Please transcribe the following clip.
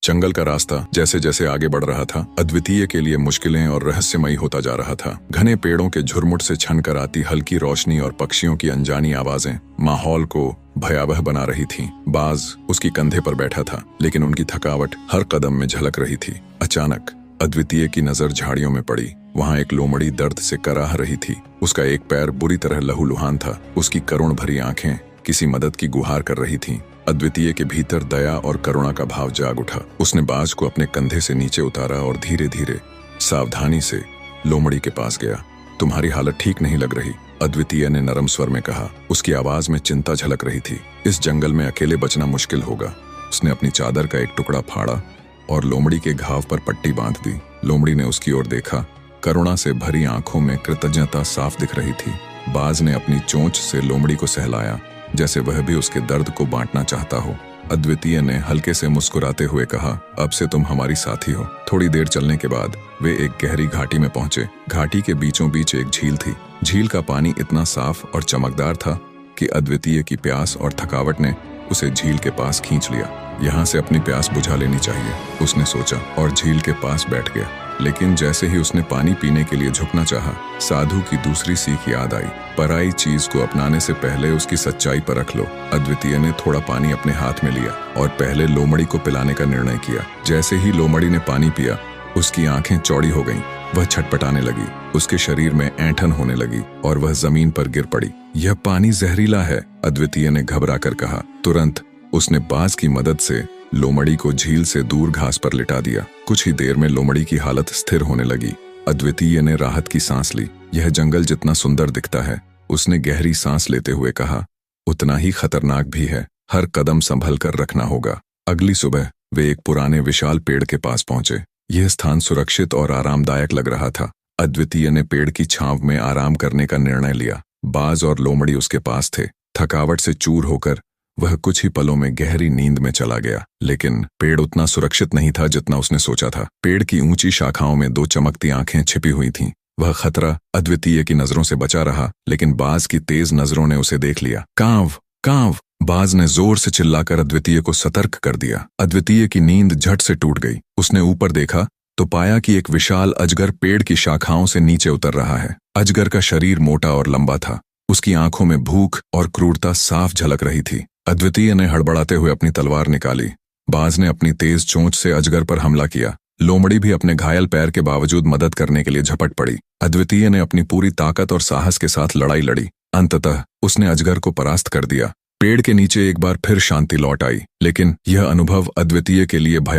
जंगल का रास्ता जैसे जैसे आगे बढ़ रहा था, अद्वितीय के लिए मुश्किलें और रहस्यमयी होता जा रहा था। घने पेड़ों के झुरमुट से छन कर आती हल्की रोशनी और पक्षियों की अनजानी आवाजें माहौल को भयावह बना रही थीं। बाज उसकी कंधे पर बैठा था, लेकिन उनकी थकावट हर कदम में झलक रही थी। अचानक अद्वितीय की नजर झाड़ियों में पड़ी। वहां एक लोमड़ी दर्द से कराह रही थी। उसका एक पैर बुरी तरह लहूलुहान था। उसकी करुण भरी आंखें किसी मदद की गुहार कर रही थीं। अद्वितीय के भीतर दया और करुणा का भाव जाग उठा। उसने बाज को अपने कंधे से नीचे उतारा और धीरे धीरे सावधानी से लोमड़ी के पास गया। तुम्हारी हालत ठीक नहीं लग रही, अद्वितीय ने नरम स्वर में कहा। उसकी आवाज में चिंता झलक रही थी। इस जंगल में अकेले बचना मुश्किल होगा। उसने अपनी चादर का एक टुकड़ा फाड़ा और लोमड़ी के घाव पर पट्टी बांध दी। लोमड़ी ने उसकी ओर देखा। करुणा से भरी आंखों में कृतज्ञता साफ दिख रही थी। बाज ने अपनी चोंच से लोमड़ी को सहलाया, जैसे वह भी उसके दर्द को बांटना चाहता हो। अद्वितीय ने हल्के से मुस्कुराते हुए कहा, अब से तुम हमारी साथी हो। थोड़ी देर चलने के बाद वे एक गहरी घाटी में पहुंचे। घाटी के बीचों बीच एक झील थी। झील का पानी इतना साफ और चमकदार था कि अद्वितीय की प्यास और थकावट ने उसे झील के पास खींच लिया। यहाँ से अपनी प्यास बुझा लेनी चाहिए, उसने सोचा और झील के पास बैठ गया। लेकिन जैसे ही उसने पानी पीने के लिए झुकना चाहा, साधु की दूसरी सीख याद आई। पराई चीज को अपनाने से पहले उसकी सच्चाई पर रख लो। अद्वितीय ने थोड़ा पानी अपने हाथ में लिया और पहले लोमड़ी को पिलाने का निर्णय किया। जैसे ही लोमड़ी ने पानी पिया, उसकी आंखें चौड़ी हो गईं। वह छटपटाने लगी, उसके शरीर में ऐंठन होने लगी और वह जमीन पर गिर पड़ी। यह पानी जहरीला है, अद्वितीय ने घबरा कर कहा। तुरंत उसने बाज की मदद से लोमड़ी को झील से दूर घास पर लिटा दिया। कुछ ही देर में लोमड़ी की हालत स्थिर होने लगी। अद्वितीय ने राहत की सांस ली। यह जंगल जितना सुंदर दिखता है, उसने गहरी सांस लेते हुए कहा, उतना ही खतरनाक भी है। हर कदम संभल कर रखना होगा। अगली सुबह वे एक पुराने विशाल पेड़ के पास पहुंचे। यह स्थान सुरक्षित और आरामदायक लग रहा था। अद्वितीय ने पेड़ की छांव में आराम करने का निर्णय लिया। बाज और लोमड़ी उसके पास थे। थकावट से चूर होकर वह कुछ ही पलों में गहरी नींद में चला गया। लेकिन पेड़ उतना सुरक्षित नहीं था जितना उसने सोचा था। पेड़ की ऊंची शाखाओं में दो चमकती आंखें छिपी हुई थीं। वह खतरा अद्वितीय की नजरों से बचा रहा, लेकिन बाज की तेज नजरों ने उसे देख लिया। कांव कांव, बाज ने जोर से चिल्लाकर अद्वितीय को सतर्क कर दिया। अद्वितीय की नींद झट से टूट गई। उसने ऊपर देखा तो पाया कि एक विशाल अजगर पेड़ की शाखाओं से नीचे उतर रहा है। अजगर का शरीर मोटा और लंबा था। उसकी आंखों में भूख और क्रूरता साफ झलक रही थी। अद्वितीय ने हड़बड़ाते हुए अपनी तलवार निकाली। बाज ने अपनी तेज चोंच से अजगर पर हमला किया। लोमड़ी भी अपने घायल पैर के बावजूद मदद करने के लिए झपट पड़ी। अद्वितीय ने अपनी पूरी ताकत और साहस के साथ लड़ाई लड़ी। अंततः उसने अजगर को परास्त कर दिया। पेड़ के नीचे एक बार फिर शांति लौट आई, लेकिन यह अनुभव अद्वितीय के लिए भयावह